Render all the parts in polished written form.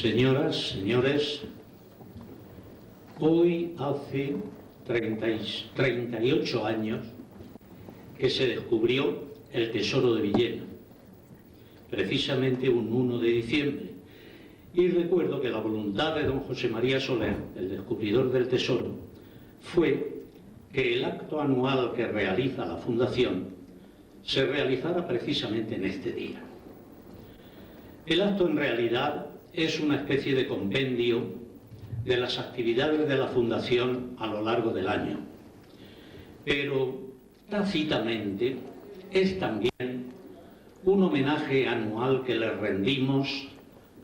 Señoras, señores, hoy hace 38 años que se descubrió el tesoro de Villena, precisamente un 1 de diciembre. Y recuerdo que la voluntad de don José María Soler, el descubridor del tesoro, fue que el acto anual que realiza la Fundación se realizara precisamente en este día. El acto en realidad es una especie de compendio de las actividades de la Fundación a lo largo del año, pero tácitamente es también un homenaje anual que le rendimos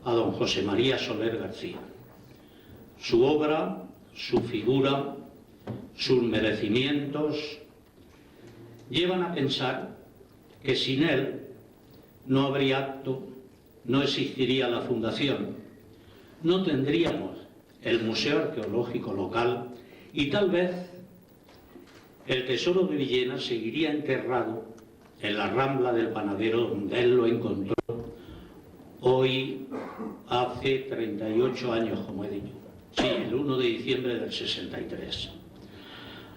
a don José María Soler García. Su obra, su figura, sus merecimientos llevan a pensar que sin él no habría acto, no existiría la Fundación, no tendríamos el Museo Arqueológico local y tal vez el tesoro de Villena seguiría enterrado en la Rambla del Panadero, donde él lo encontró hoy hace 38 años, como he dicho. Sí, el 1 de diciembre del 63.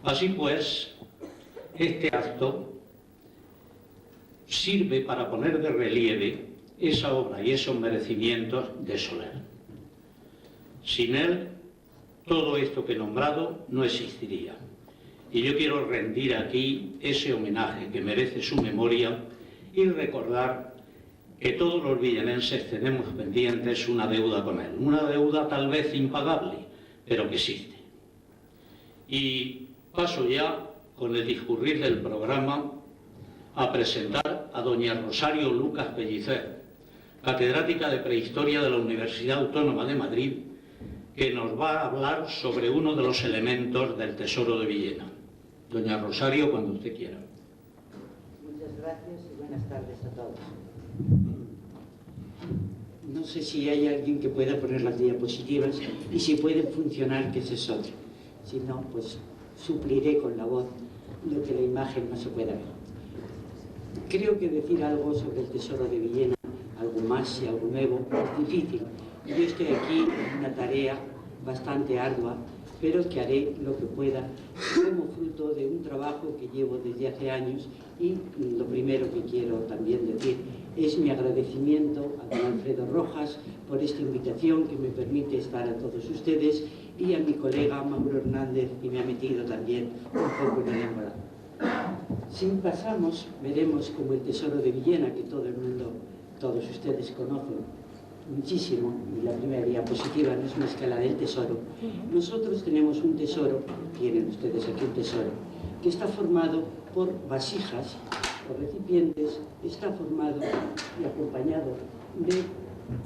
Así pues, este acto sirve para poner de relieve esa obra y esos merecimientos de Soler. Sin él, todo esto que he nombrado no existiría. Y yo quiero rendir aquí ese homenaje que merece su memoria y recordar que todos los villenenses tenemos pendientes una deuda con él. Una deuda tal vez impagable, pero que existe. Y paso ya, con el discurrir del programa, a presentar a doña Rosario Lucas Pellicer, catedrática de Prehistoria de la Universidad Autónoma de Madrid, que nos va a hablar sobre uno de los elementos del tesoro de Villena. Doña Rosario, cuando usted quiera. Muchas gracias y buenas tardes a todos. No sé si hay alguien que pueda poner las diapositivas y si pueden funcionar, que ese es otro. Si no, pues supliré con la voz lo que la imagen no se pueda ver. Creo que decir algo sobre el tesoro de Villena, algo más y algo nuevo, es difícil. Yo estoy aquí en una tarea bastante ardua, pero que haré lo que pueda como fruto de un trabajo que llevo desde hace años. Y lo primero que quiero también decir es mi agradecimiento a don Alfredo Rojas por esta invitación que me permite estar a todos ustedes, y a mi colega Mauro Hernández, que me ha metido también un poco en el embolado. Si pasamos, veremos como el tesoro de Villena, que todo el mundo, todos ustedes conocen muchísimo, y la primera diapositiva no es más que la del tesoro. Nosotros tenemos un tesoro, tienen ustedes aquí un tesoro, que está formado por vasijas, por recipientes, está formado y acompañado de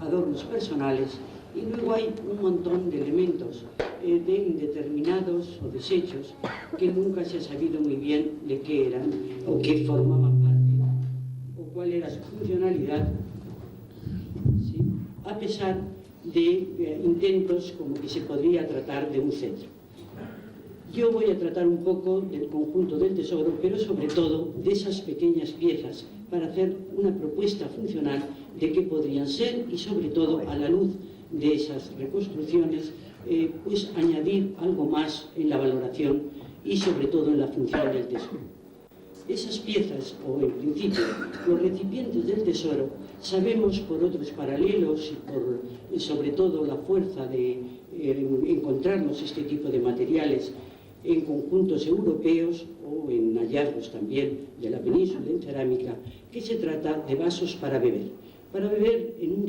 adornos personales, y luego hay un montón de elementos de indeterminados o desechos que nunca se ha sabido muy bien de qué eran o qué formaban parte o cuál era su funcionalidad, ¿sí? A pesar de intentos como que se podría tratar de un centro. Yo voy a tratar un poco del conjunto del tesoro, pero sobre todo de esas pequeñas piezas, para hacer una propuesta funcional de qué podrían ser, y sobre todo a la luz de esas reconstrucciones, pues añadir algo más en la valoración y sobre todo en la función del tesoro. Esas piezas, o en principio los recipientes del tesoro, sabemos por otros paralelos y por sobre todo la fuerza de encontrarnos este tipo de materiales en conjuntos europeos o en hallazgos también de la península en cerámica, que se trata de vasos para beber en un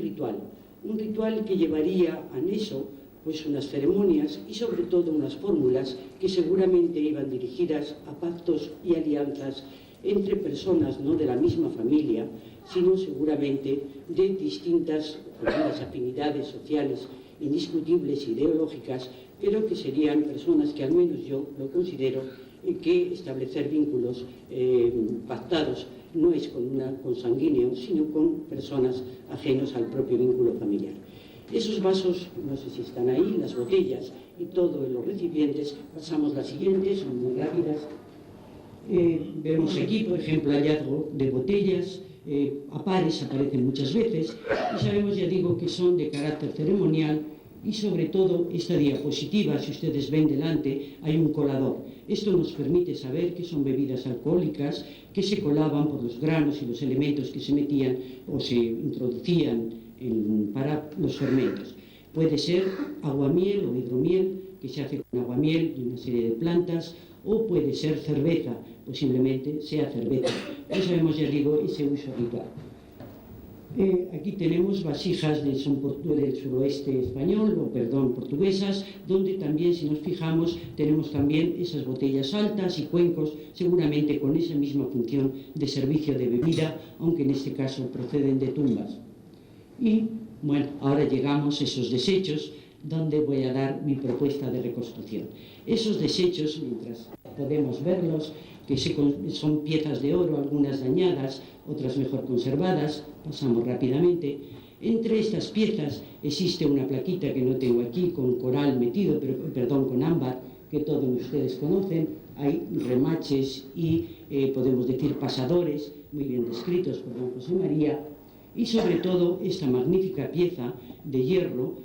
ritual que llevaría anexo pues unas ceremonias y sobre todo unas fórmulas que seguramente iban dirigidas a pactos y alianzas entre personas no de la misma familia, sino seguramente de distintas afinidades sociales indiscutibles, ideológicas, pero que serían personas que al menos yo lo considero que establecer vínculos pactados no es con una consanguíneo, sino con personas ajenos al propio vínculo familiar. Esos vasos, no sé si están ahí, las botellas y todo en los recipientes, pasamos las siguientes, son muy rápidas. Vemos aquí, por ejemplo, hallazgo de botellas a pares, aparecen muchas veces, y sabemos, ya digo, que son de carácter ceremonial. Y sobre todo esta diapositiva, si ustedes ven delante, hay un colador. Esto nos permite saber que son bebidas alcohólicas que se colaban por los granos y los elementos que se metían o se introducían para los fermentos. Puede ser aguamiel o hidromiel, que se hace con aguamiel y una serie de plantas, o puede ser cerveza, posiblemente sea cerveza. No sabemos, ya digo, ese uso habitual. Aquí tenemos vasijas del suroeste español, portuguesas, donde también, si nos fijamos, tenemos también esas botellas altas y cuencos, seguramente con esa misma función de servicio de bebida, aunque en este caso proceden de tumbas. Y, bueno, ahora llegamos a esos desechos, donde voy a dar mi propuesta de reconstrucción. Esos desechos, mientras podemos verlos, que son piezas de oro, algunas dañadas, otras mejor conservadas, pasamos rápidamente. Entre estas piezas existe una plaquita que no tengo aquí, con coral metido, con ámbar, que todos ustedes conocen. Hay remaches y, podemos decir, pasadores, muy bien descritos por don José María, y sobre todo esta magnífica pieza de hierro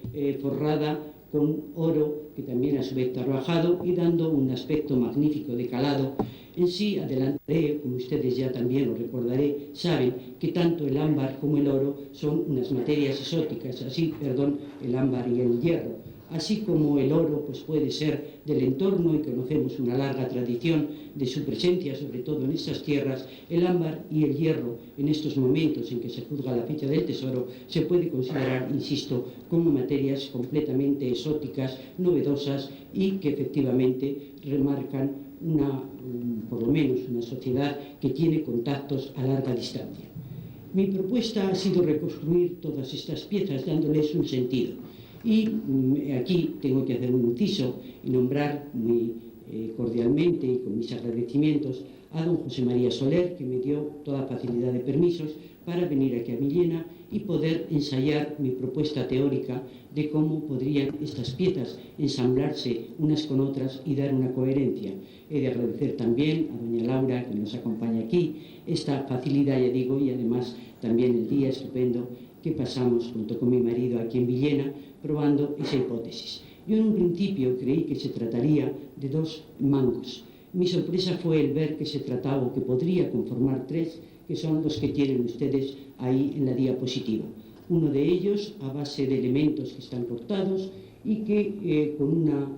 forrada con oro, que también a su vez trabajado y dando un aspecto magnífico de calado. En sí, adelantaré, como ustedes ya también lo recordaré, saben que tanto el ámbar como el oro son unas materias exóticas, el ámbar y el hierro. Así como el oro pues puede ser del entorno y conocemos una larga tradición de su presencia, sobre todo en estas tierras, el ámbar y el hierro, en estos momentos en que se juzga la fecha del tesoro, se puede considerar, insisto, como materias completamente exóticas, novedosas y que efectivamente remarcan por lo menos una sociedad que tiene contactos a larga distancia. Mi propuesta ha sido reconstruir todas estas piezas dándoles un sentido. Y aquí tengo que hacer un inciso y nombrar muy cordialmente y con mis agradecimientos a don José María Soler, que me dio toda facilidad de permisos para venir aquí a Villena y poder ensayar mi propuesta teórica de cómo podrían estas piezas ensamblarse unas con otras y dar una coherencia. He de agradecer también a doña Laura, que nos acompaña aquí, esta facilidad, ya digo, y además también el día estupendo que pasamos junto con mi marido aquí en Villena, probando esa hipótesis. Yo en un principio creí que se trataría de 2 mangos. Mi sorpresa fue el ver que se trataba o que podría conformar 3, que son los que tienen ustedes ahí en la diapositiva. Uno de ellos a base de elementos que están cortados y que con una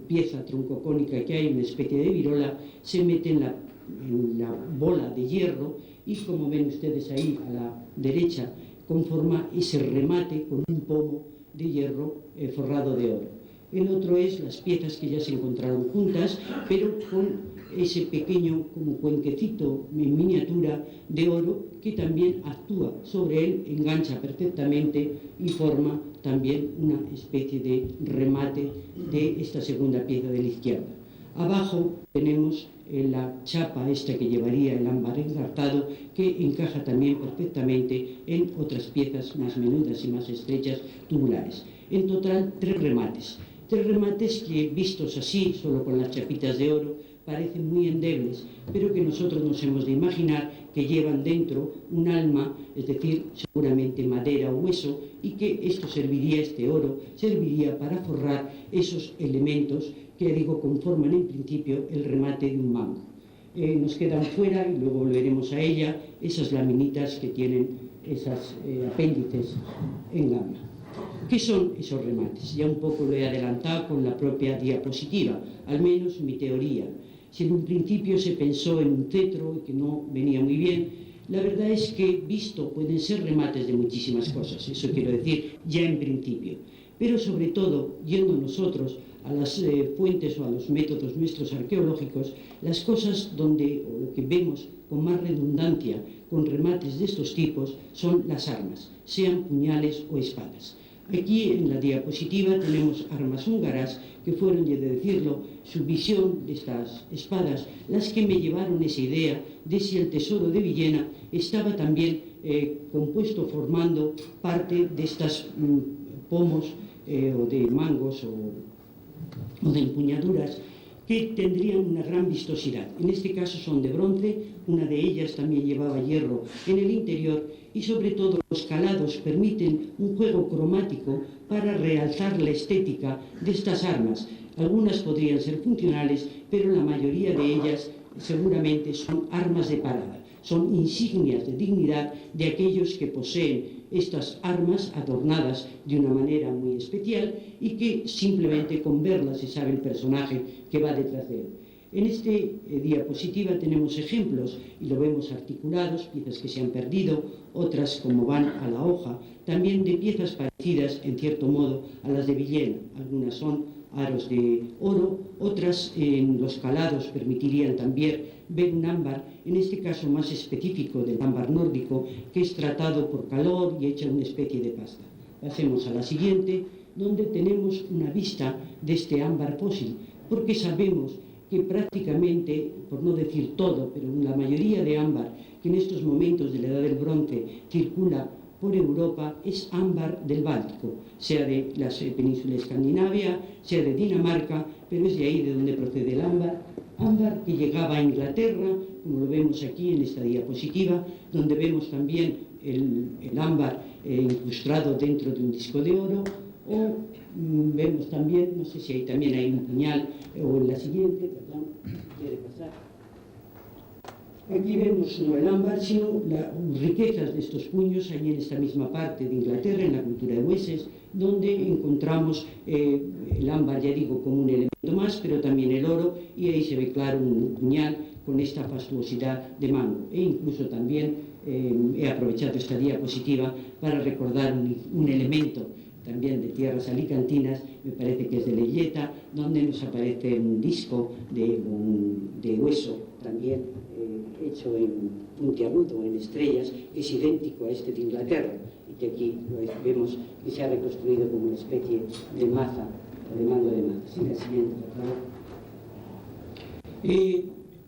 pieza troncocónica que hay, una especie de virola, se mete en la bola de hierro y, como ven ustedes ahí a la derecha, conforma ese remate con un pomo de hierro forrado de oro. El otro es las piezas que ya se encontraron juntas, pero con ese pequeño como cuenquecito en miniatura de oro que también actúa sobre él, engancha perfectamente y forma también una especie de remate de esta segunda pieza de la izquierda. Abajo tenemos la chapa esta que llevaría el ámbar engartado, que encaja también perfectamente en otras piezas más menudas y más estrechas tubulares. En total 3 remates. 3 remates que, vistos así, solo con las chapitas de oro, parecen muy endebles, pero que nosotros nos hemos de imaginar que llevan dentro un alma, es decir, seguramente madera o hueso, y que este oro, serviría para forrar esos elementos que, digo, conforman en principio el remate de un mango. Nos quedan fuera, y luego volveremos a ella, esas laminitas que tienen esas apéndices en gama. ¿Qué son esos remates? Ya un poco lo he adelantado con la propia diapositiva, al menos mi teoría. Si en un principio se pensó en un cetro y que no venía muy bien, la verdad es que, visto, pueden ser remates de muchísimas cosas, eso quiero decir ya en principio. Pero sobre todo, yendo nosotros a las fuentes o a los métodos nuestros arqueológicos, las cosas o lo que vemos con más redundancia con remates de estos tipos son las armas, sean puñales o espadas. Aquí en la diapositiva tenemos armas húngaras que fueron, y he de decirlo, su visión de estas espadas, las que me llevaron esa idea de si el tesoro de Villena estaba también compuesto, formando parte de estas pomos o de mangos o de empuñaduras que tendrían una gran vistosidad. En este caso son de bronce, una de ellas también llevaba hierro en el interior y sobre todo los calados permiten un juego cromático para realzar la estética de estas armas. Algunas podrían ser funcionales, pero la mayoría de ellas seguramente son armas de parada, son insignias de dignidad de aquellos que poseen estas armas adornadas de una manera muy especial y que simplemente con verlas se sabe el personaje que va detrás de él. En esta diapositiva tenemos ejemplos y lo vemos articulados, piezas que se han perdido, otras como van a la hoja, también de piezas parecidas en cierto modo a las de Villena. Algunas son aros de oro, otras en los calados permitirían también ver un ámbar, en este caso más específico del ámbar nórdico, que es tratado por calor y hecha una especie de pasta. Pasemos a la siguiente, donde tenemos una vista de este ámbar fósil, porque sabemos que prácticamente, por no decir todo, pero la mayoría de ámbar que en estos momentos de la Edad del Bronce circula por Europa es ámbar del Báltico, sea de la península escandinavia, sea de Dinamarca, pero es de ahí de donde procede el ámbar que llegaba a Inglaterra, como lo vemos aquí en esta diapositiva, donde vemos también el ámbar incrustado dentro de un disco de oro, o vemos también, no sé si ahí también hay un puñal, o en la siguiente, perdón, quiere pasar. Aquí vemos no el ámbar, sino las riquezas de estos puños, ahí en esta misma parte de Inglaterra, en la cultura de Wessex, donde encontramos el ámbar, ya digo, como un elemento más, pero también el oro, y ahí se ve claro un puñal con esta fastuosidad de mango. E incluso también he aprovechado esta diapositiva para recordar un elemento también de tierras alicantinas, me parece que es de Leyeta, donde nos aparece un disco de hueso, también hecho en puntiagudo, en estrellas, que es idéntico a este de Inglaterra, y que aquí vemos que se ha reconstruido como una especie de maza, o de mango de maza. Sí, la siguiente, por favor.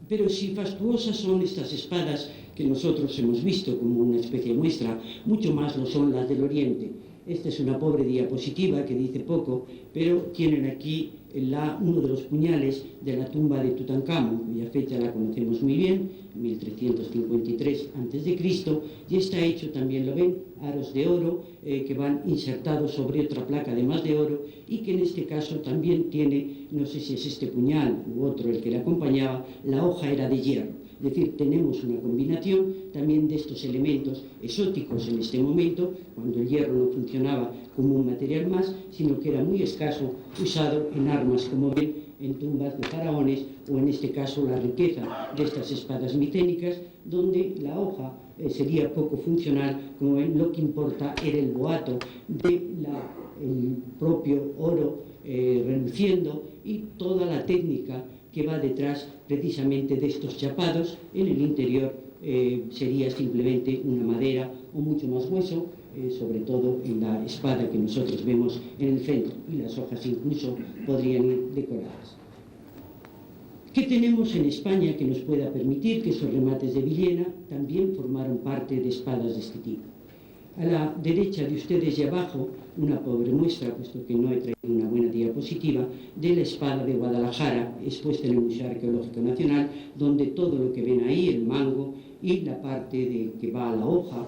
Pero si fastuosas son estas espadas que nosotros hemos visto como una especie de muestra, mucho más lo son las del Oriente. Esta es una pobre diapositiva que dice poco, pero tienen aquí uno de los puñales de la tumba de Tutankamón, cuya fecha la conocemos muy bien, 1353 a.C., y está hecho, también lo ven, aros de oro que van insertados sobre otra placa de más de oro, y que en este caso también tiene, no sé si es este puñal u otro el que le acompañaba, la hoja era de hierro. Es decir, tenemos una combinación también de estos elementos exóticos en este momento, cuando el hierro no funcionaba como un material más, sino que era muy escaso, usado en armas, como ven, en tumbas de faraones, o en este caso la riqueza de estas espadas micénicas, donde la hoja sería poco funcional, como ven, lo que importa era el boato del propio oro reluciendo y toda la técnica que va detrás precisamente de estos chapados. En el interior sería simplemente una madera o mucho más hueso, sobre todo en la espada que nosotros vemos en el centro, y las hojas incluso podrían ir decoradas. ¿Qué tenemos en España que nos pueda permitir que esos remates de Villena también formaron parte de espadas de este tipo? A la derecha de ustedes y abajo, una pobre muestra, puesto que no he traído una buena diapositiva, de la espada de Guadalajara, expuesta en el Museo Arqueológico Nacional, donde todo lo que ven ahí, el mango y la parte que va a la hoja,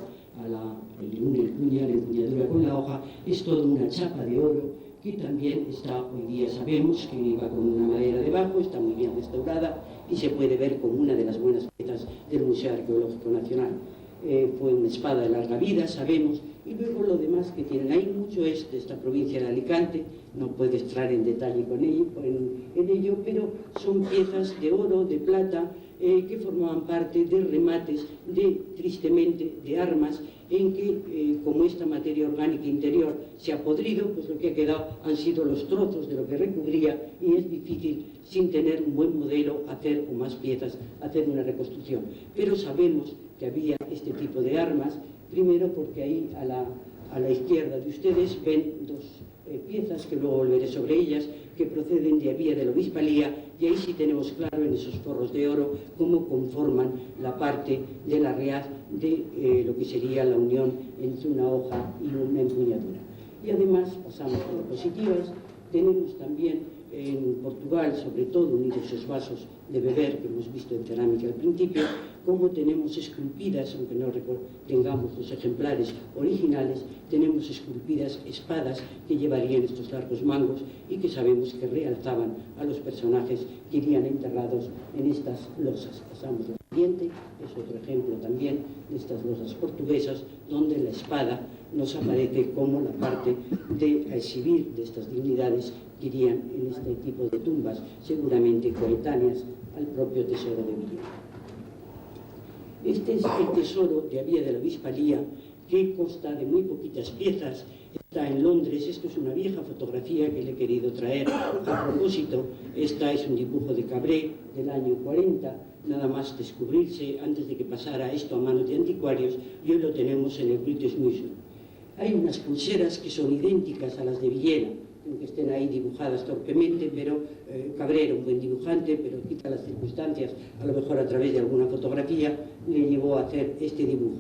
la empuñadura con la hoja, es toda una chapa de oro que también está, hoy día sabemos que iba con una madera debajo, está muy bien restaurada y se puede ver como una de las buenas piezas del Museo Arqueológico Nacional. Fue una espada de larga vida, sabemos, y luego lo demás que tienen. Hay mucho de esta provincia de Alicante, no puedo entrar en detalle en ello, pero son piezas de oro, de plata, que formaban parte de remates, tristemente, de armas, en que, como esta materia orgánica interior se ha podrido, pues lo que ha quedado han sido los trozos de lo que recubría, y es difícil, sin tener un buen modelo, hacer, o más piezas, hacer una reconstrucción. Pero sabemos que había este tipo de armas, primero porque ahí a la izquierda de ustedes ven dos piezas, que luego volveré sobre ellas, que proceden de Avía de la Obispalía, y ahí sí tenemos claro en esos forros de oro cómo conforman la parte de la reaz de lo que sería la unión entre una hoja y una empuñadura. Y además, pasamos a diapositivas, tenemos también en Portugal, sobre todo, unidos esos vasos de beber que hemos visto en cerámica al principio, como tenemos esculpidas, aunque no tengamos los ejemplares originales, tenemos esculpidas espadas que llevarían estos largos mangos y que sabemos que realzaban a los personajes que irían enterrados en estas losas. Pasamos al siguiente, es otro ejemplo también de estas losas portuguesas, donde la espada nos aparece como la parte de exhibir de estas dignidades que irían en este tipo de tumbas, seguramente coetáneas al propio tesoro de Villena. Este es el tesoro de Abía de la Bisbal, que consta de muy poquitas piezas. Está en Londres. Esto es una vieja fotografía que le he querido traer a propósito. Esta es un dibujo de Cabré del año 40, nada más descubrirse antes de que pasara esto a manos de anticuarios, y hoy lo tenemos en el British Museum. Hay unas pulseras que son idénticas a las de Villena, aunque estén ahí dibujadas torpemente, pero Cabré era un buen dibujante, pero quizá las circunstancias, a lo mejor a través de alguna fotografía, le llevó a hacer este dibujo.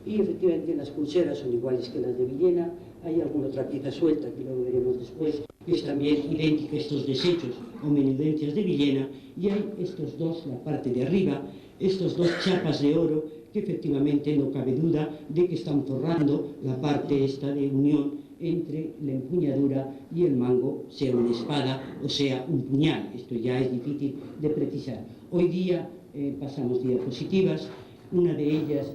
Y efectivamente las pulseras son iguales que las de Villena. Hay alguna otra pieza suelta que luego veremos después, que es también idéntica a estos desechos o menudencias de Villena, y hay estos dos, la parte de arriba, estos dos chapas de oro, que efectivamente no cabe duda de que están forrando la parte esta de unión entre la empuñadura y el mango, sea una espada o sea un puñal. Esto ya es difícil de precisar. Hoy día pasamos diapositivas. Una de ellas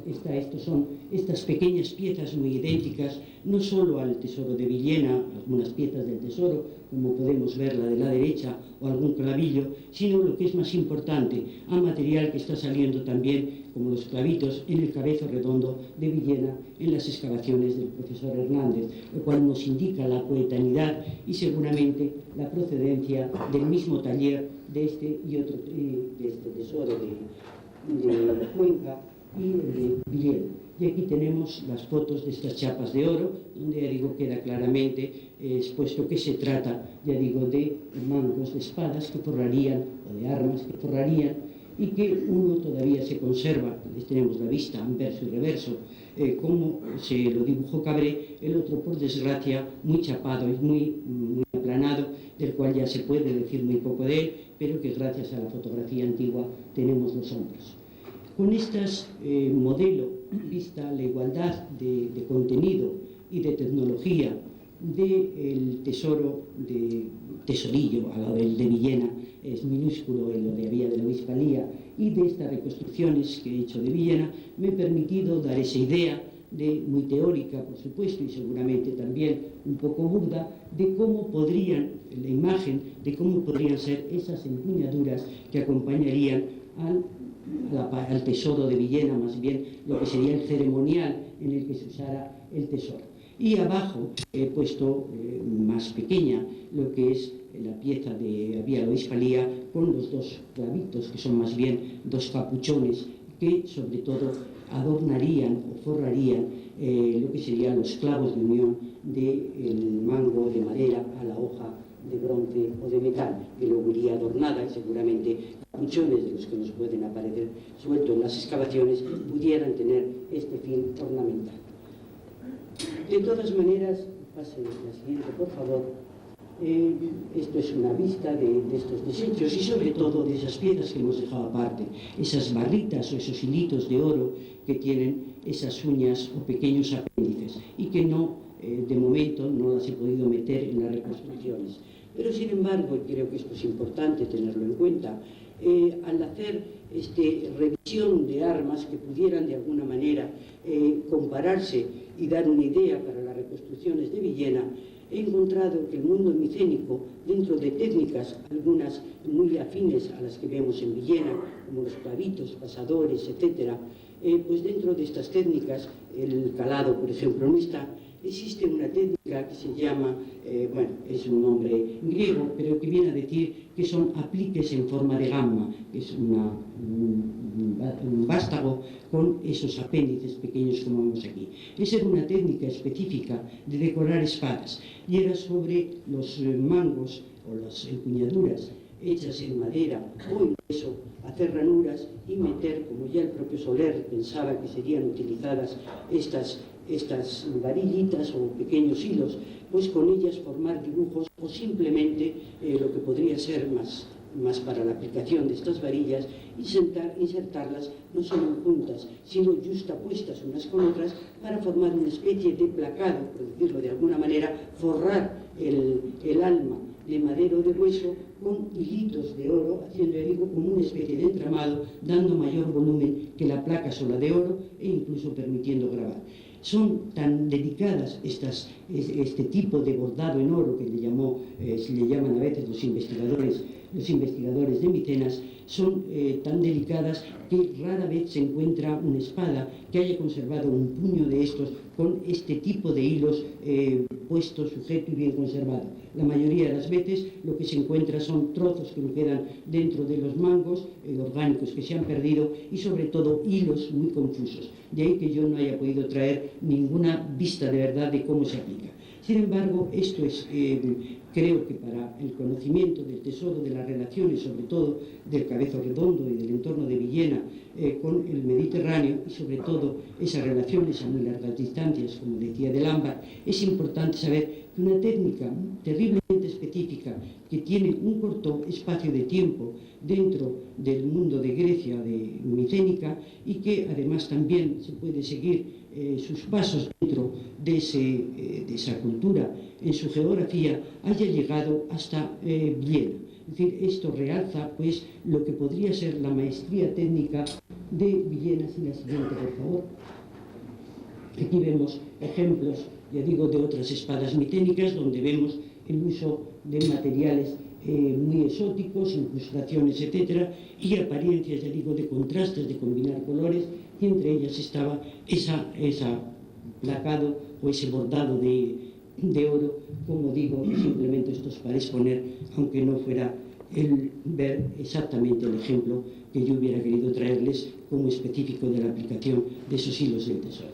son estas pequeñas piezas muy idénticas, no solo al tesoro de Villena, algunas piezas del tesoro, como podemos ver la de la derecha, o algún clavillo, sino lo que es más importante, a material que está saliendo también, como los clavitos, en el cabezo redondo de Villena, en las excavaciones del profesor Hernández, lo cual nos indica la coetanidad y seguramente la procedencia del mismo taller de este y otro, de este tesoro de Cuenca y de Villena. Y aquí tenemos las fotos de estas chapas de oro, donde ya digo queda claramente expuesto que se trata, ya digo, de mangos de espadas que forrarían, o de armas que forrarían, y que uno todavía se conserva, les tenemos la vista en verso y reverso, como se lo dibujó Cabré, el otro, por desgracia, muy chapado y muy aplanado, del cual ya se puede decir muy poco de él, pero que gracias a la fotografía antigua tenemos los hombros. Con estas modelo, vista la igualdad de contenido y de tecnología del tesoro de Tesorillo, a lo del de Villena es minúsculo, en lo de Abía de la Bisbal, y de estas reconstrucciones que he hecho de Villena, me he permitido dar esa idea muy teórica, por supuesto, y seguramente también un poco burda, de cómo podrían, la imagen, de cómo podrían ser esas empuñaduras que acompañarían al tesoro de Villena, más bien lo que sería el ceremonial en el que se usara el tesoro. Y abajo he puesto más pequeña lo que es la pieza de Abía de la Bisbal con los dos clavitos, que son más bien dos capuchones que sobre todo adornarían o forrarían lo que serían los clavos de unión del mango de madera a la hoja de bronce o de metal, que luego iría adornada, y seguramente capuchones de los que nos pueden aparecer sueltos en las excavaciones pudieran tener este fin ornamental. De todas maneras, pase la siguiente, por favor. Esto es una vista de estos desechos y sobre todo de esas piezas que hemos dejado aparte, esas barritas o esos hilitos de oro que tienen esas uñas o pequeños apéndices y que no, de momento, no las he podido meter en las reconstrucciones. Pero sin embargo, y creo que esto es importante tenerlo en cuenta, al hacer revisión de armas que pudieran de alguna manera compararse y dar una idea para las reconstrucciones de Villena, he encontrado que el mundo micénico, dentro de técnicas, algunas muy afines a las que vemos en Villena, como los clavitos, pasadores, etc., pues dentro de estas técnicas, el calado, por ejemplo, no está. Existe una técnica que se llama, es un nombre griego, pero que viene a decir que son apliques en forma de gamma, que es un vástago con esos apéndices pequeños como vemos aquí. Esa era una técnica específica de decorar espadas y era sobre los mangos o las empuñaduras hechas en madera o en hueso, hacer ranuras y meter, como ya el propio Soler pensaba que serían utilizadas estas estas varillitas o pequeños hilos, pues con ellas formar dibujos o simplemente lo que podría ser más para la aplicación de estas varillas, insertarlas no solo juntas, sino justapuestas unas con otras para formar una especie de placado, por decirlo de alguna manera, forrar el alma de madera o de hueso con hilitos de oro, haciendo, digo, como una especie de entramado, dando mayor volumen que la placa sola de oro e incluso permitiendo grabar. Son tan delicadas este tipo de bordado en oro que se le llaman a veces los investigadores de Micenas, son tan delicadas que rara vez se encuentra una espada que haya conservado un puño de estos con este tipo de hilos puesto, sujeto y bien conservado. La mayoría de las veces lo que se encuentra son trozos que no quedan dentro de los mangos orgánicos que se han perdido y sobre todo hilos muy confusos. De ahí que yo no haya podido traer ninguna vista de verdad de cómo se aplica. Sin embargo, esto es, creo que para el conocimiento del tesoro de las relaciones, sobre todo del Cabezo Redondo y del entorno de Villena con el Mediterráneo, y sobre todo esas relaciones a muy largas distancias, como decía del ámbar, es importante saber que una técnica terriblemente específica que tiene un corto espacio de tiempo dentro del mundo de Grecia, de micénica, y que además también se puede seguir sus pasos dentro de esa cultura en su geografía, haya llegado hasta Villena. Es decir, esto realza pues lo que podría ser la maestría técnica de Villena. Si la siguiente, por favor. Aquí vemos ejemplos, ya digo, de otras espadas micénicas donde vemos el uso de materiales muy exóticos, incrustaciones, etcétera, y apariencias, ya digo, de contrastes, de combinar colores, y entre ellas estaba esa placado o ese bordado de oro, como digo, simplemente esto es para exponer, aunque no fuera el ver exactamente el ejemplo que yo hubiera querido traerles como específico de la aplicación de esos hilos del tesoro.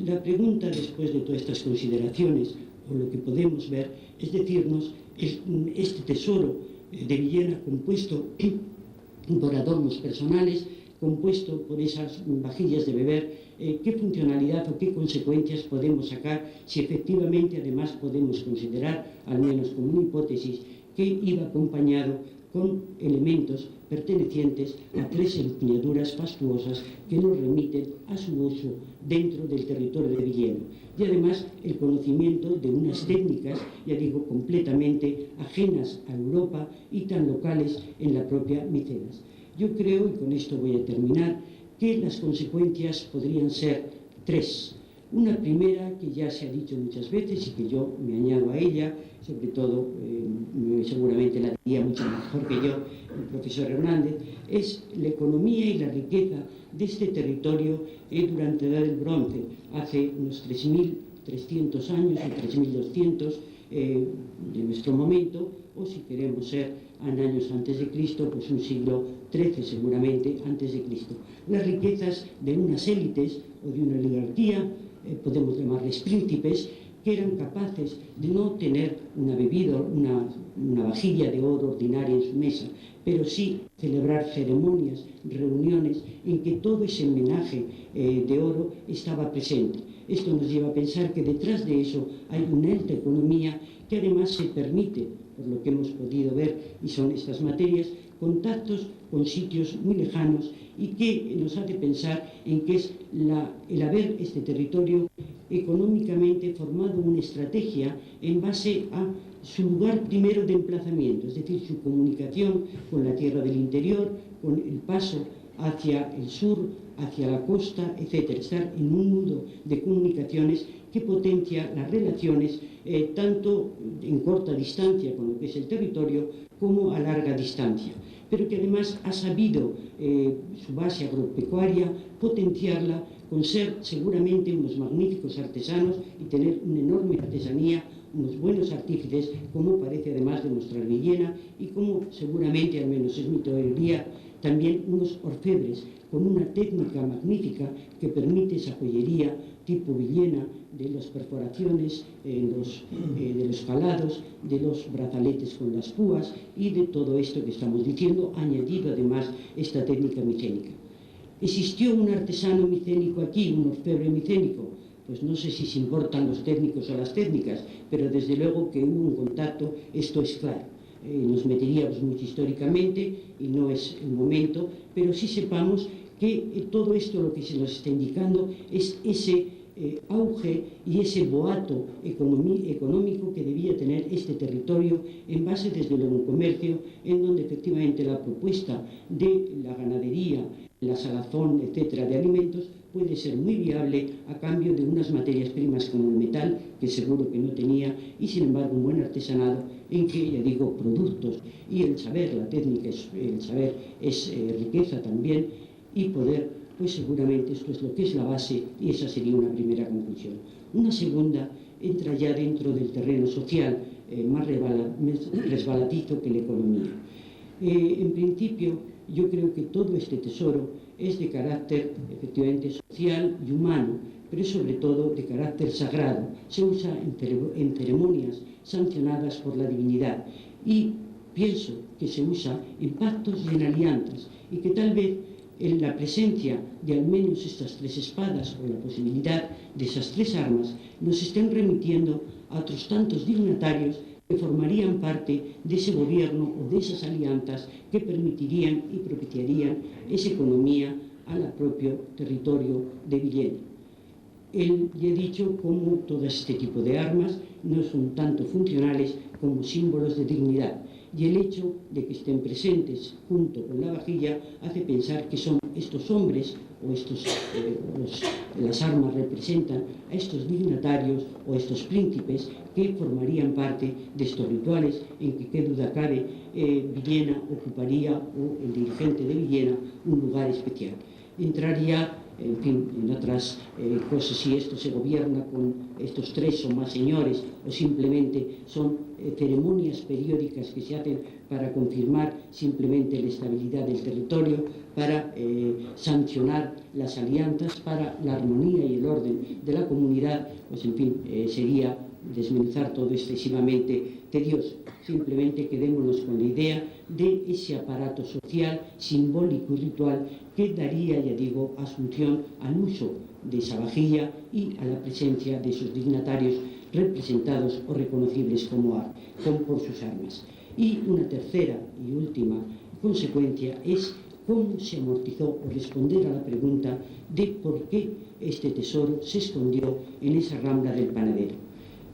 La pregunta, después de todas estas consideraciones, o lo que podemos ver, es decirnos, este tesoro de Villena compuesto por adornos personales, compuesto por esas vajillas de beber, qué funcionalidad o qué consecuencias podemos sacar si efectivamente además podemos considerar, al menos como una hipótesis, que iba acompañado con elementos pertenecientes a 3 empuñaduras fastuosas que nos remiten a su uso dentro del territorio de Villena. Y además el conocimiento de unas técnicas, ya digo, completamente ajenas a Europa y tan locales en la propia Micenas. Yo creo, y con esto voy a terminar, que las consecuencias podrían ser 3. Una primera, que ya se ha dicho muchas veces y que yo me añado a ella, sobre todo, seguramente la diría mucho mejor que yo el profesor Hernández, es la economía y la riqueza de este territorio durante la Edad del Bronce, hace unos 3.300 años o 3.200 de nuestro momento, o si queremos ser años antes de Cristo, pues un siglo XIII seguramente antes de Cristo. Las riquezas de unas élites o de una oligarquía, podemos llamarles príncipes, que eran capaces de no tener una bebida, una vajilla de oro ordinaria en su mesa, pero sí celebrar ceremonias, reuniones en que todo ese homenaje de oro estaba presente. Esto nos lleva a pensar que detrás de eso hay una alta economía que además se permite, por lo que hemos podido ver, y son estas materias, contactos con sitios muy lejanos y que nos hace pensar en que es el haber este territorio económicamente formado una estrategia en base a su lugar primero de emplazamiento, es decir, su comunicación con la tierra del interior, con el paso hacia el sur, hacia la costa, etc. Estar en un mundo de comunicaciones que potencia las relaciones tanto en corta distancia con lo que es el territorio como a larga distancia, pero que además ha sabido su base agropecuaria potenciarla con ser seguramente unos magníficos artesanos y tener una enorme artesanía, unos buenos artífices, como parece además demostrar Villena, y como seguramente, al menos es mi teoría, también unos orfebres con una técnica magnífica que permite esa joyería tipo Villena, de las perforaciones, de los calados, de los brazaletes con las púas y de todo esto que estamos diciendo, añadido además esta técnica micénica. ¿Existió un artesano micénico aquí, un orfebre micénico? pues no sé si se importan los técnicos o las técnicas, pero desde luego que hubo un contacto, esto es claro. Nos meteríamos mucho históricamente y no es el momento, pero sí sepamos que todo esto lo que se nos está indicando es ese auge y ese boato económico que debía tener este territorio en base desde luego un comercio en donde efectivamente la propuesta de la ganadería, la salazón, etcétera, de alimentos puede ser muy viable a cambio de unas materias primas como el metal, que seguro que no tenía, y sin embargo un buen artesanado en que, ya digo, productos y el saber, la técnica, el saber es riqueza también, y poder, pues seguramente esto es lo que es la base y esa sería una primera conclusión. Una segunda entra ya dentro del terreno social, más resbaladizo que la economía. En principio, yo creo que todo este tesoro es de carácter efectivamente social y humano, pero es sobre todo de carácter sagrado. Se usa en ceremonias sancionadas por la divinidad y pienso que se usa en pactos y en alianzas y que tal vez en la presencia de al menos estas tres espadas o la posibilidad de esas tres armas nos estén remitiendo a otros tantos dignatarios que formarían parte de ese gobierno o de esas alianzas que permitirían y propiciarían esa economía al propio territorio de Villena. Ya he dicho cómo todo este tipo de armas no son tanto funcionales como símbolos de dignidad, y el hecho de que estén presentes junto con la vajilla hace pensar que son estos hombres o las armas representan a estos dignatarios o estos príncipes que formarían parte de estos rituales en que, qué duda cabe, Villena ocuparía, o el dirigente de Villena, un lugar especial. Entraría, en fin, en otras cosas, si esto se gobierna con estos tres o más señores o simplemente son ceremonias periódicas que se hacen para confirmar simplemente la estabilidad del territorio, para sancionar las alianzas, para la armonía y el orden de la comunidad, pues en fin, sería desmenuzar todo excesivamente tedioso. Simplemente quedémonos con la idea de ese aparato social, simbólico y ritual que daría, ya digo, asunción al uso de esa vajilla y a la presencia de esos dignatarios representados o reconocibles por sus armas. Y una tercera y última consecuencia es cómo se amortizó o responder a la pregunta de por qué este tesoro se escondió en esa rambla del panadero.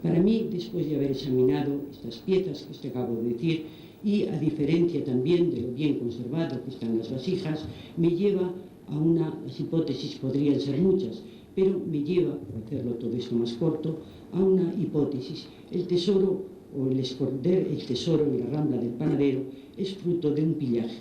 Para mí, después de haber examinado estas piezas que os acabo de decir, y a diferencia también de lo bien conservado que están las vasijas, me lleva a las hipótesis podrían ser muchas, pero me lleva, por hacerlo todo esto más corto, a una hipótesis. El tesoro o el esconder el tesoro en la rambla del panadero es fruto de un pillaje,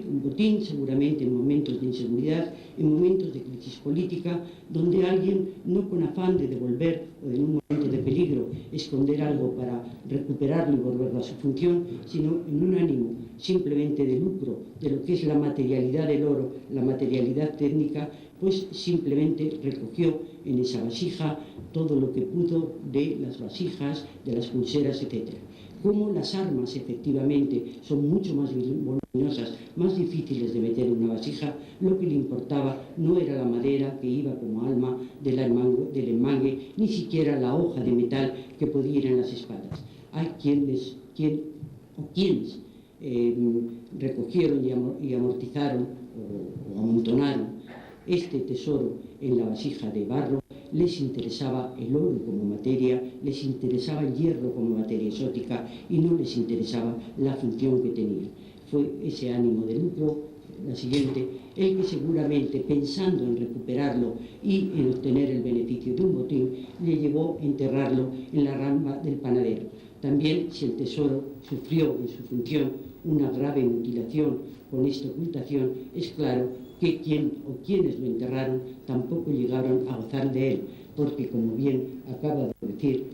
un botín seguramente en momentos de inseguridad, en momentos de crisis política, donde alguien, no con afán de devolver o en un momento de peligro esconder algo para recuperarlo y volverlo a su función, sino en un ánimo simplemente de lucro de lo que es la materialidad del oro, la materialidad técnica, pues simplemente recogió en esa vasija todo lo que pudo de las vasijas, de las pulseras, etc. Como las armas efectivamente son mucho más voluminosas, más difíciles de meter en una vasija, lo que le importaba no era la madera que iba como alma del enmangue, ni siquiera la hoja de metal que podía ir en las espadas. Hay quienes recogieron y amortizaron o amontonaron este tesoro en la vasija de barro. Les interesaba el oro como materia, les interesaba el hierro como materia exótica y no les interesaba la función que tenía. Fue ese ánimo de lucro, la siguiente, el que seguramente, pensando en recuperarlo y en obtener el beneficio de un botín, le llevó a enterrarlo en la rambla del panadero. También, si el tesoro sufrió en su función una grave mutilación con esta ocultación, es claro que quienes lo enterraron tampoco llegaron a gozar de él, porque, como bien acaba de decir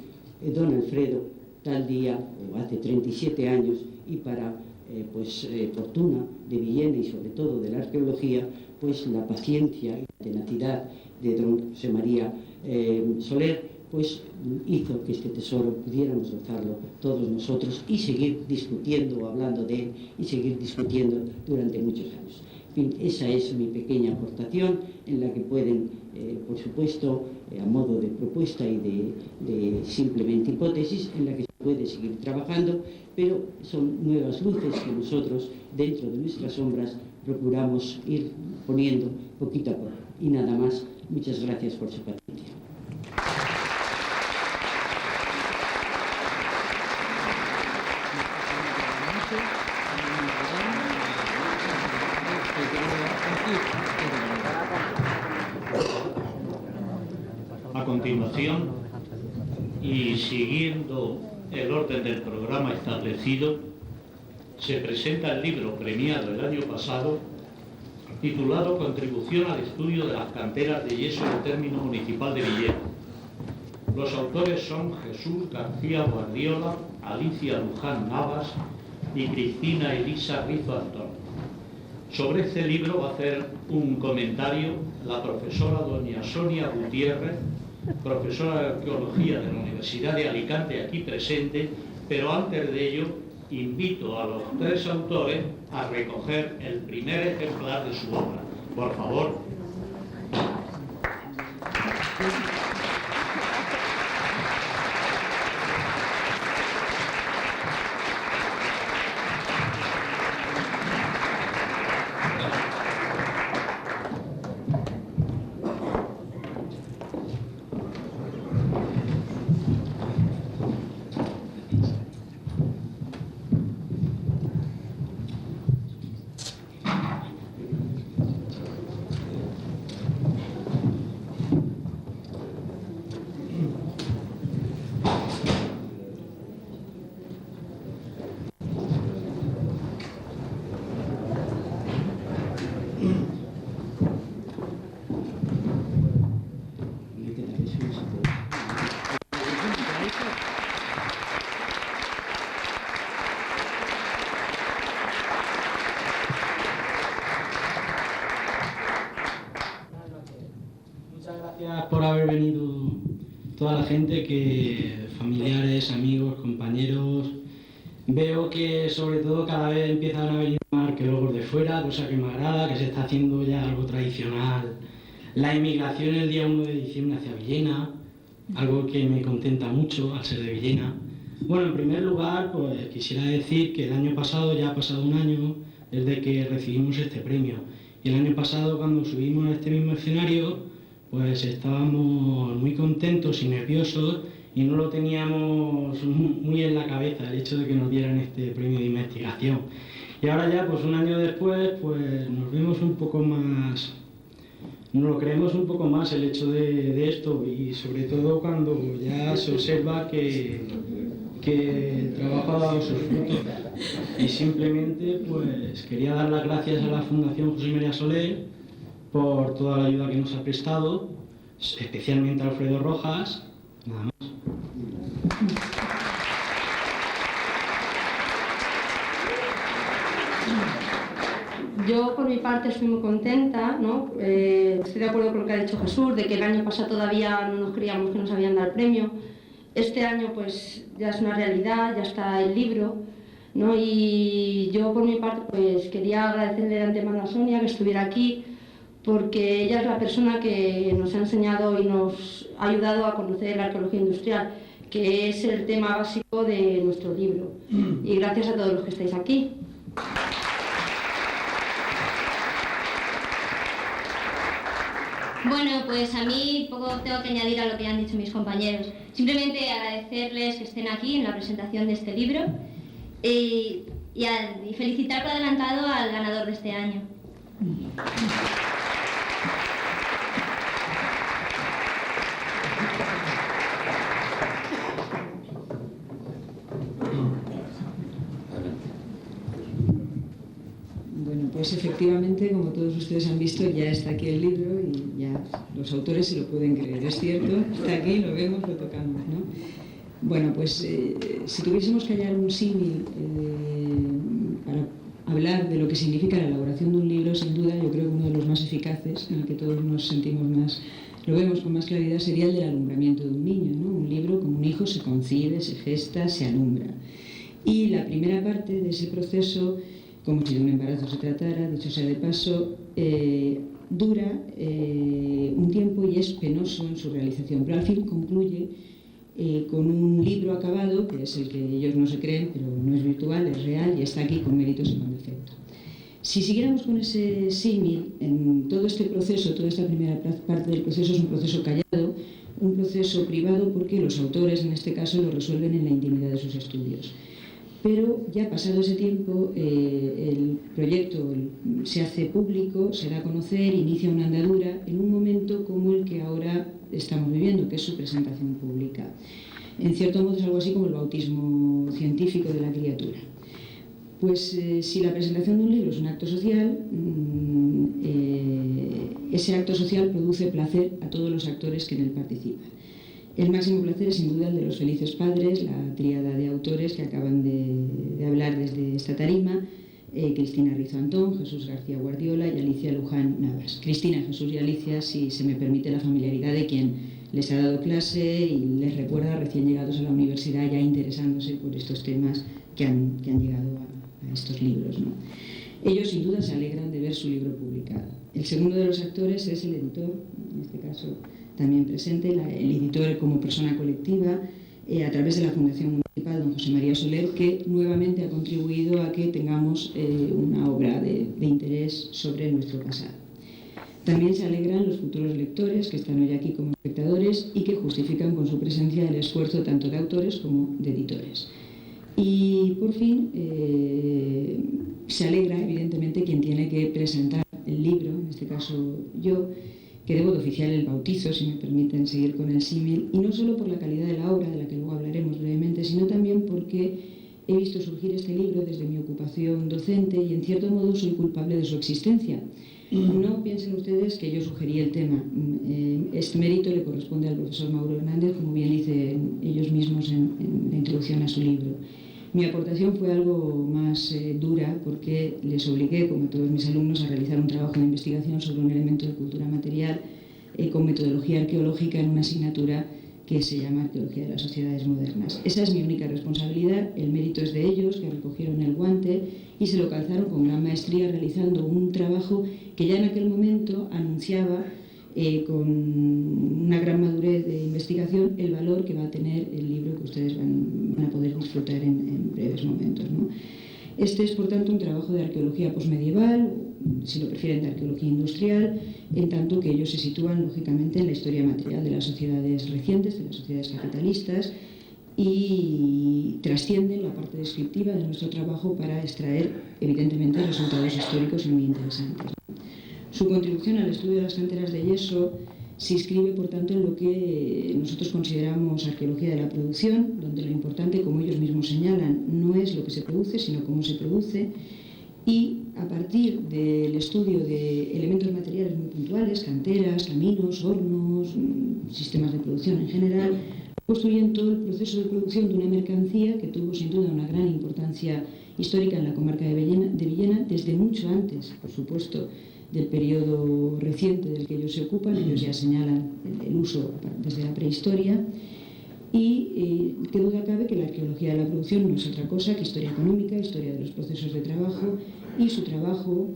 don Alfredo, tal día, o hace 37 años, y para fortuna de Villena y sobre todo de la arqueología, pues la paciencia y la tenacidad de don José María Soler pues hizo que este tesoro pudiéramos gozarlo todos nosotros y seguir discutiendo o hablando de él y seguir discutiendo durante muchos años. En fin, esa es mi pequeña aportación en la que pueden por supuesto, a modo de propuesta y de simplemente hipótesis en la que se puede seguir trabajando, pero son nuevas luces que nosotros, dentro de nuestras sombras, procuramos ir poniendo poquito a poco. Y nada más, muchas gracias por su paciencia. A continuación, y siguiendo el orden del programa establecido, se presenta el libro premiado el año pasado, titulado Contribución al estudio de las canteras de yeso del término municipal de Villena. Los autores son Jesús García Guardiola, Alicia Luján Navas y Cristina Elisa Rizo Antón. Sobre este libro va a hacer un comentario la profesora doña Sonia Gutiérrez, profesora de Arqueología de la Universidad de Alicante, aquí presente, pero antes de ello invito a los tres autores a recoger el primer ejemplar de su obra. Por favor. Por haber venido toda la gente, familiares, amigos, compañeros. Veo que sobre todo cada vez empiezan a venir más arqueólogos de fuera, cosa que me agrada, que se está haciendo ya algo tradicional. La inmigración el día 1 de diciembre hacia Villena, algo que me contenta mucho al ser de Villena. Bueno, en primer lugar, pues quisiera decir que el año pasado, ya ha pasado un año desde que recibimos este premio. Y el año pasado, cuando subimos a este mismo escenario, pues estábamos muy contentos y nerviosos y no lo teníamos muy en la cabeza el hecho de que nos dieran este premio de investigación. Y ahora ya, pues un año después, pues nos vemos un poco más, nos lo creemos un poco más el hecho de esto, y sobre todo cuando ya se observa que el trabajo ha dado sus frutos. Y simplemente pues quería dar las gracias a la Fundación José María Soler por toda la ayuda que nos ha prestado, especialmente a Alfredo Rojas, nada más. Yo, por mi parte, estoy muy contenta, ¿no? Estoy de acuerdo con lo que ha dicho Jesús, de que el año pasado todavía no nos creíamos que nos habían dado el premio. Este año, pues, ya es una realidad, ya está el libro, ¿no? Y yo, por mi parte, pues, quería agradecerle de antemano a Sonia que estuviera aquí, porque ella es la persona que nos ha enseñado y nos ha ayudado a conocer la arqueología industrial, que es el tema básico de nuestro libro. Y gracias a todos los que estáis aquí. Bueno, pues a mí poco tengo que añadir a lo que han dicho mis compañeros. Simplemente agradecerles que estén aquí en la presentación de este libro y felicitar por adelantado al ganador de este año. Bueno, pues efectivamente, como todos ustedes han visto, ya está aquí el libro y ya los autores se lo pueden creer. Es cierto, está aquí, lo vemos, lo tocamos, ¿no? Bueno, pues si tuviésemos que hallar un símil para hablar de lo que significa la elaboración de un libro, sin duda, yo creo que uno de los más eficaces, en el que todos nos sentimos más, lo vemos con más claridad, sería el del alumbramiento de un niño, ¿no? Un libro, como un hijo, se concibe, se gesta, se alumbra. Y la primera parte de ese proceso, como si de un embarazo se tratara, dicho sea de paso, dura un tiempo y es penoso en su realización, pero al fin concluye con un libro acabado, que es el que ellos no se creen, pero no es virtual, es real y está aquí con méritos y con defecto. Si siguiéramos con ese símil, en todo este proceso, toda esta primera parte del proceso es un proceso callado, un proceso privado, porque los autores en este caso lo resuelven en la intimidad de sus estudios. Pero ya pasado ese tiempo, el proyecto se hace público, se da a conocer, inicia una andadura en un momento como el que ahora estamos viviendo, que es su presentación pública. En cierto modo es algo así como el bautismo científico de la criatura. Pues si la presentación de un libro es un acto social, ese acto social produce placer a todos los actores que en él participan. El máximo placer es sin duda el de los felices padres, la tríada de autores que acaban de hablar desde esta tarima, Cristina Rizo Antón, Jesús García Guardiola y Alicia Luján Navas. Cristina, Jesús y Alicia, si se me permite la familiaridad de quien les ha dado clase y les recuerda recién llegados a la universidad ya interesándose por estos temas que han llegado a estos libros, ¿no? Ellos sin duda se alegran de ver su libro publicado. El segundo de los actores es el editor, en este caso también presente, el editor como persona colectiva, a través de la Fundación Municipal Don José María Soler, que nuevamente ha contribuido a que tengamos una obra de interés sobre nuestro pasado. También se alegran los futuros lectores que están hoy aquí como espectadores y que justifican con su presencia el esfuerzo tanto de autores como de editores. Y por fin se alegra evidentemente quien tiene que presentar el libro, en este caso yo, que debo de oficiar el bautizo, si me permiten seguir con el símil, y no solo por la calidad de la obra, de la que luego hablaremos brevemente, sino también porque he visto surgir este libro desde mi ocupación docente y en cierto modo soy culpable de su existencia. No piensen ustedes que yo sugerí el tema. Este mérito le corresponde al profesor Mauro Hernández, como bien dicen ellos mismos en la introducción a su libro. Mi aportación fue algo más dura porque les obligué, como a todos mis alumnos, a realizar un trabajo de investigación sobre un elemento de cultura material con metodología arqueológica en una asignatura que se llama Arqueología de las Sociedades Modernas. Esa es mi única responsabilidad, el mérito es de ellos, que recogieron el guante y se lo calzaron con gran maestría realizando un trabajo que ya en aquel momento anunciaba con una gran madurez de investigación el valor que va a tener el libro que ustedes van a poder disfrutar en breves momentos, ¿no? Este es, por tanto, un trabajo de arqueología posmedieval, si lo prefieren de arqueología industrial, en tanto que ellos se sitúan, lógicamente, en la historia material de las sociedades recientes, de las sociedades capitalistas, y trascienden la parte descriptiva de nuestro trabajo para extraer, evidentemente, resultados históricos muy interesantes. Su contribución al estudio de las canteras de yeso se inscribe, por tanto, en lo que nosotros consideramos arqueología de la producción, donde lo importante, como ellos mismos señalan, no es lo que se produce, sino cómo se produce, y a partir del estudio de elementos materiales muy puntuales, canteras, caminos, hornos, sistemas de producción en general, construyen todo el proceso de producción de una mercancía que tuvo sin duda una gran importancia histórica en la comarca de Villena, desde mucho antes, por supuesto, del periodo reciente del que ellos se ocupan. Ellos ya señalan el uso desde la prehistoria y qué duda cabe que la arqueología de la producción no es otra cosa que historia económica, historia de los procesos de trabajo, y su trabajo,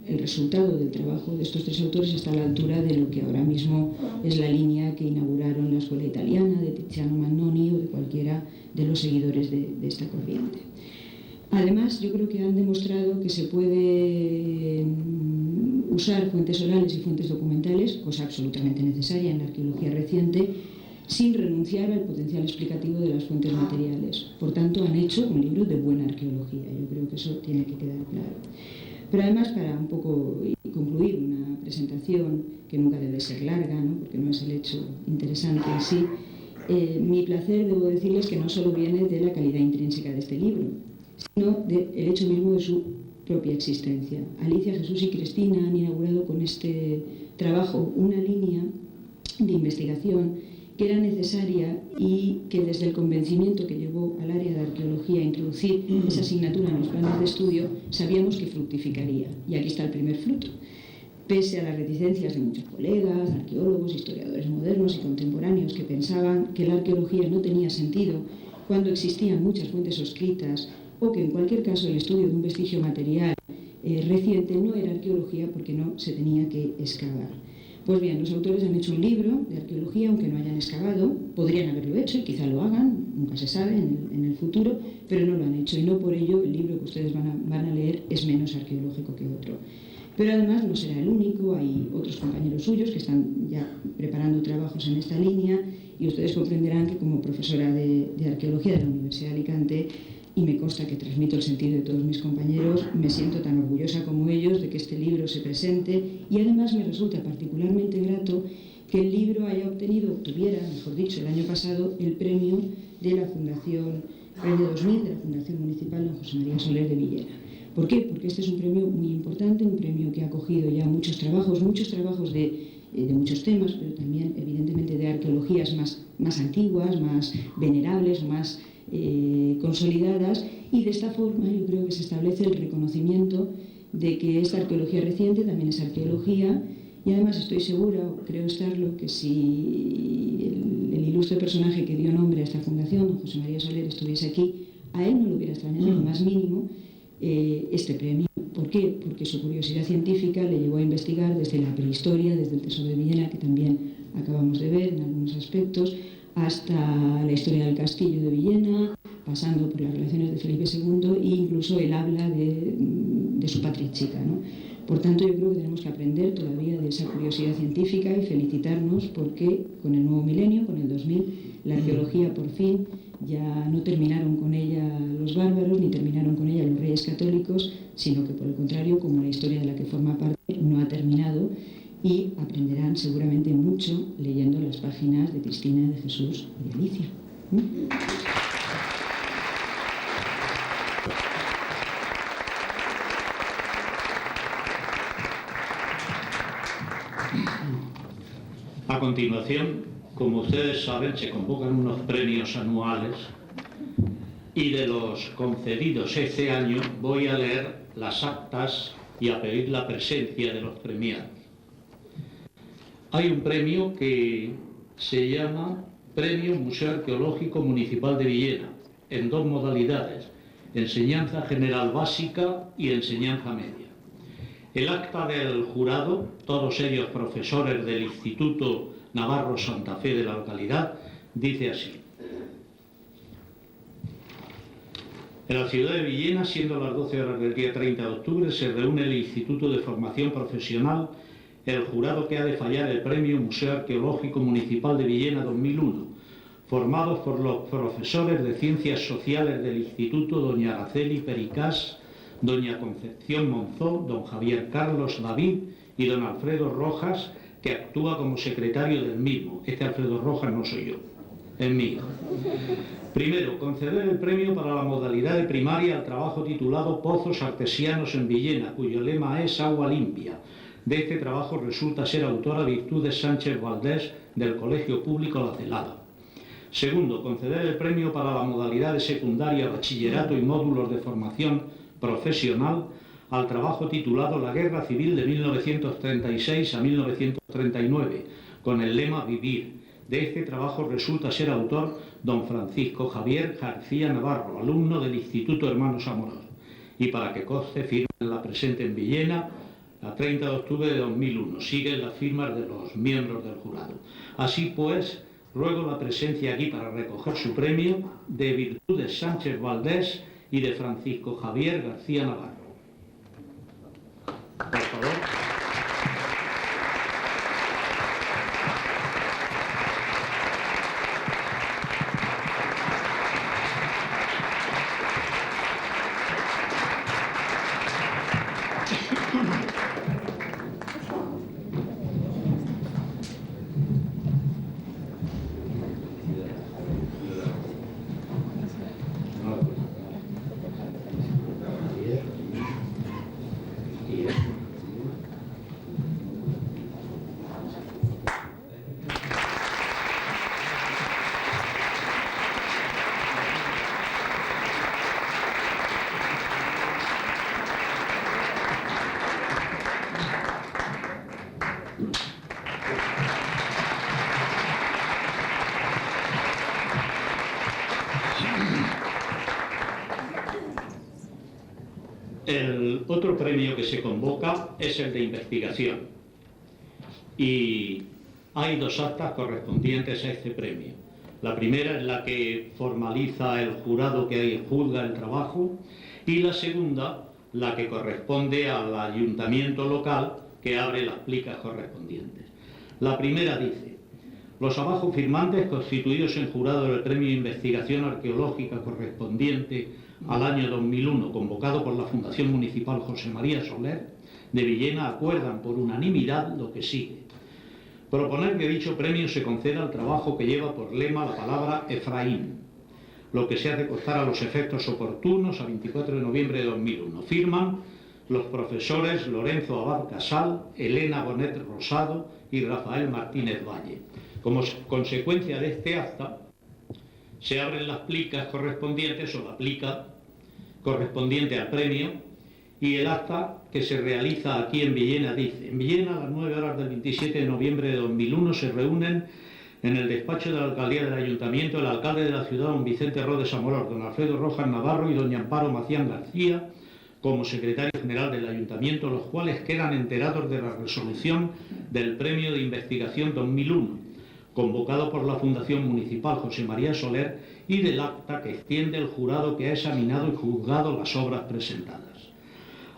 el resultado del trabajo de estos tres autores está a la altura de lo que ahora mismo es la línea que inauguraron la escuela italiana de Tiziano Mannoni o de cualquiera de los seguidores de esta corriente. Además, yo creo que han demostrado que se puede usar fuentes orales y fuentes documentales, cosa absolutamente necesaria en la arqueología reciente, sin renunciar al potencial explicativo de las fuentes materiales. Por tanto, han hecho un libro de buena arqueología. Yo creo que eso tiene que quedar claro. Pero además, para un poco concluir una presentación que nunca debe ser larga, ¿no?, porque no es el hecho interesante en sí, mi placer, debo decirles, que no solo viene de la calidad intrínseca de este libro, sino del hecho mismo de su propia existencia. Alicia, Jesús y Cristina han inaugurado con este trabajo una línea de investigación que era necesaria y que desde el convencimiento que llevó al área de arqueología a introducir esa asignatura en los planes de estudio, sabíamos que fructificaría. Y aquí está el primer fruto. Pese a las reticencias de muchos colegas, arqueólogos, historiadores modernos y contemporáneos que pensaban que la arqueología no tenía sentido cuando existían muchas fuentes escritas, o que en cualquier caso el estudio de un vestigio material reciente no era arqueología porque no se tenía que excavar. Pues bien, los autores han hecho un libro de arqueología, aunque no hayan excavado, podrían haberlo hecho y quizá lo hagan, nunca se sabe en el futuro, pero no lo han hecho y no por ello el libro que ustedes van a leer es menos arqueológico que otro. Pero además no será el único, hay otros compañeros suyos que están ya preparando trabajos en esta línea y ustedes comprenderán que como profesora de arqueología de la Universidad de Alicante, y me consta que transmito el sentido de todos mis compañeros, me siento tan orgullosa como ellos de que este libro se presente y además me resulta particularmente grato que el libro obtuviera, mejor dicho, el año pasado, el premio de la Fundación, premio 2000 de la Fundación Municipal Don José María Soler de Villena. ¿Por qué? Porque este es un premio muy importante, un premio que ha acogido ya muchos trabajos de muchos temas, pero también evidentemente de arqueologías más antiguas, más venerables, más consolidadas, y de esta forma yo creo que se establece el reconocimiento de que esta arqueología reciente también es arqueología, y además estoy segura, creo estarlo, que si el ilustre personaje que dio nombre a esta fundación, don José María Soler, estuviese aquí, a él no le hubiera extrañado lo más mínimo este premio. ¿Por qué? Porque su curiosidad científica le llevó a investigar desde la prehistoria, desde el Tesoro de Villena, que también acabamos de ver en algunos aspectos, hasta la historia del castillo de Villena, pasando por las relaciones de Felipe II e incluso él habla de su patria chica, ¿no? Por tanto, yo creo que tenemos que aprender todavía de esa curiosidad científica y felicitarnos porque con el nuevo milenio, con el 2000, la arqueología por fin ya no terminaron con ella los bárbaros ni terminaron con ella los reyes católicos, sino que por el contrario, como la historia de la que forma parte no ha terminado, y aprenderán seguramente mucho leyendo las páginas de Cristina, de Jesús y de Alicia. A continuación, como ustedes saben, se convocan unos premios anuales y de los concedidos este año voy a leer las actas y a pedir la presencia de los premiados. Hay un premio que se llama Premio Museo Arqueológico Municipal de Villena, en dos modalidades, enseñanza general básica y enseñanza media. El acta del jurado, todos ellos profesores del Instituto Navarro Santa Fe de la localidad, dice así. En la ciudad de Villena, siendo las 12 horas del día 30 de octubre, se reúne el Instituto de Formación Profesional, el jurado que ha de fallar el Premio Museo Arqueológico Municipal de Villena 2001, formados por los profesores de Ciencias Sociales del Instituto, doña Araceli Pericás, doña Concepción Monzó, don Javier Carlos David y don Alfredo Rojas, que actúa como secretario del mismo. Este Alfredo Rojas no soy yo, es mi hijo. Primero, conceder el premio para la modalidad de primaria al trabajo titulado Pozos Artesianos en Villena, cuyo lema es Agua Limpia. De este trabajo resulta ser autora Virtudes Sánchez Valdés del Colegio Público La Celada. Segundo, conceder el premio para la modalidad de secundaria, bachillerato y módulos de formación profesional al trabajo titulado La Guerra Civil de 1936 a 1939, con el lema Vivir. De este trabajo resulta ser autor don Francisco Javier García Navarro, alumno del Instituto Hermanos Amorós. Y para que conste, firma la presente en Villena, a 30 de octubre de 2001. Siguen las firmas de los miembros del jurado. Así pues, ruego la presencia aquí para recoger su premio de Virtudes Sánchez Valdés y de Francisco Javier García Navarro. Por favor. El otro premio que se convoca es el de investigación y hay dos actas correspondientes a este premio. La primera es la que formaliza el jurado que juzga el trabajo y la segunda la que corresponde al ayuntamiento local que abre las plicas correspondientes. La primera dice: los abajo firmantes constituidos en jurado del premio de investigación arqueológica correspondiente al año 2001, convocado por la Fundación Municipal José María Soler de Villena, acuerdan por unanimidad lo que sigue: proponer que dicho premio se conceda al trabajo que lleva por lema la palabra Efraín, lo que se hace constar a los efectos oportunos a 24 de noviembre de 2001. Firman los profesores Lorenzo Abad Casal, Elena Bonet Rosado y Rafael Martínez Valle. Como consecuencia de este acta, se abren las plicas correspondientes o la plica correspondiente al premio, y el acta que se realiza aquí en Villena dice: en Villena, a las 9 horas del 27 de noviembre de 2001, se reúnen en el despacho de la alcaldía del ayuntamiento el alcalde de la ciudad, don Vicente Rodes Amorós, don Alfredo Rojas Navarro y doña Amparo Macián García, como secretario general del ayuntamiento, los cuales quedan enterados de la resolución del premio de investigación 2001, convocado por la Fundación Municipal José María Soler, y del acta que extiende el jurado que ha examinado y juzgado las obras presentadas.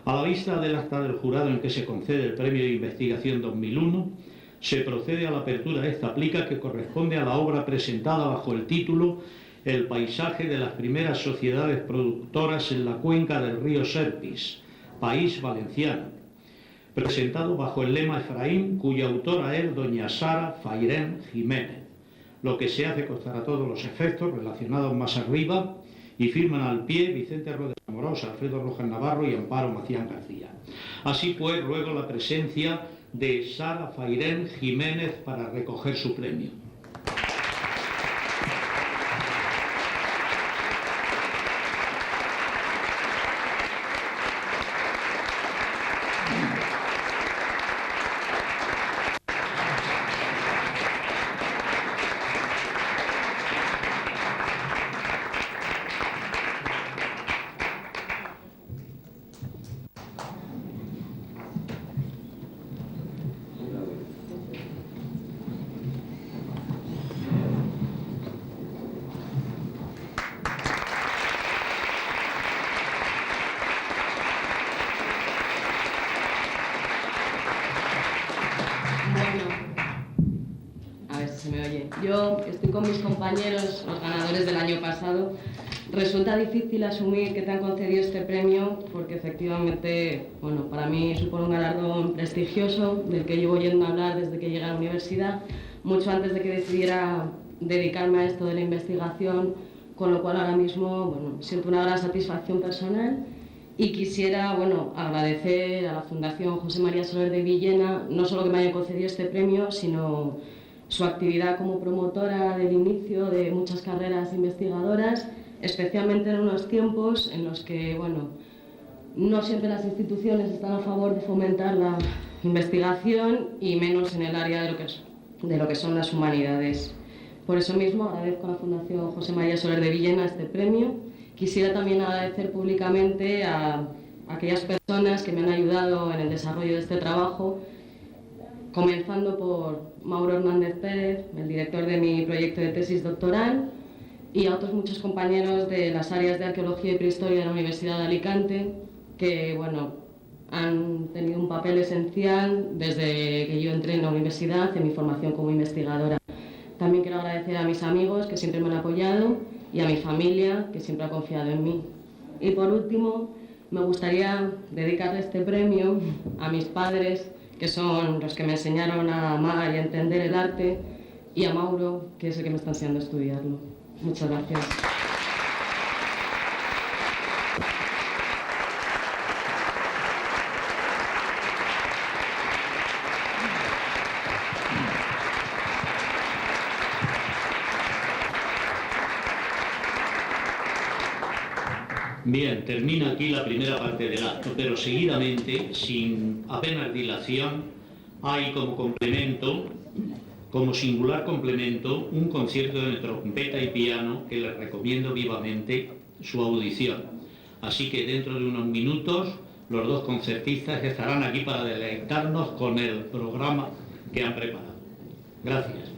A la vista del acta del jurado en que se concede el premio de investigación 2001, se procede a la apertura de esta plica, que corresponde a la obra presentada bajo el título El paisaje de las primeras sociedades productoras en la cuenca del río Serpis, País Valenciano, presentado bajo el lema Efraín, cuya autora es doña Sara Fairén Jiménez, lo que se hace constar a todos los efectos relacionados más arriba, y firman al pie Vicente Rodes Amorós, Alfredo Rojas Navarro y Amparo Macián García. Así pues, ruego la presencia de Sara Fairén Jiménez para recoger su premio. Yo estoy con mis compañeros, los ganadores del año pasado. Resulta difícil asumir que te han concedido este premio porque efectivamente, bueno, para mí supone un galardón prestigioso del que llevo oyendo hablar desde que llegué a la universidad, mucho antes de que decidiera dedicarme a esto de la investigación, con lo cual ahora mismo, bueno, siento una gran satisfacción personal y quisiera, bueno, agradecer a la Fundación José María Soler de Villena no solo que me hayan concedido este premio, sino su actividad como promotora del inicio de muchas carreras investigadoras, especialmente en unos tiempos en los que, bueno, no siempre las instituciones están a favor de fomentar la investigación y menos en el área de lo que son las humanidades. Por eso mismo agradezco a la Fundación José María Soler de Villena este premio. Quisiera también agradecer públicamente a aquellas personas que me han ayudado en el desarrollo de este trabajo, comenzando por Mauro Hernández Pérez, el director de mi proyecto de tesis doctoral, y a otros muchos compañeros de las áreas de arqueología y prehistoria de la Universidad de Alicante, que, bueno, han tenido un papel esencial desde que yo entré en la universidad, en mi formación como investigadora. También quiero agradecer a mis amigos que siempre me han apoyado y a mi familia que siempre ha confiado en mí. Y por último, me gustaría dedicarle este premio a mis padres, que son los que me enseñaron a amar y a entender el arte, y a Mauro, que es el que me está enseñando a estudiarlo. Muchas gracias. Bien, termina aquí la primera parte del acto, pero seguidamente, sin apenas dilación, hay como complemento, como singular complemento, un concierto de trompeta y piano que les recomiendo vivamente su audición. Así que dentro de unos minutos los dos concertistas estarán aquí para deleitarnos con el programa que han preparado. Gracias.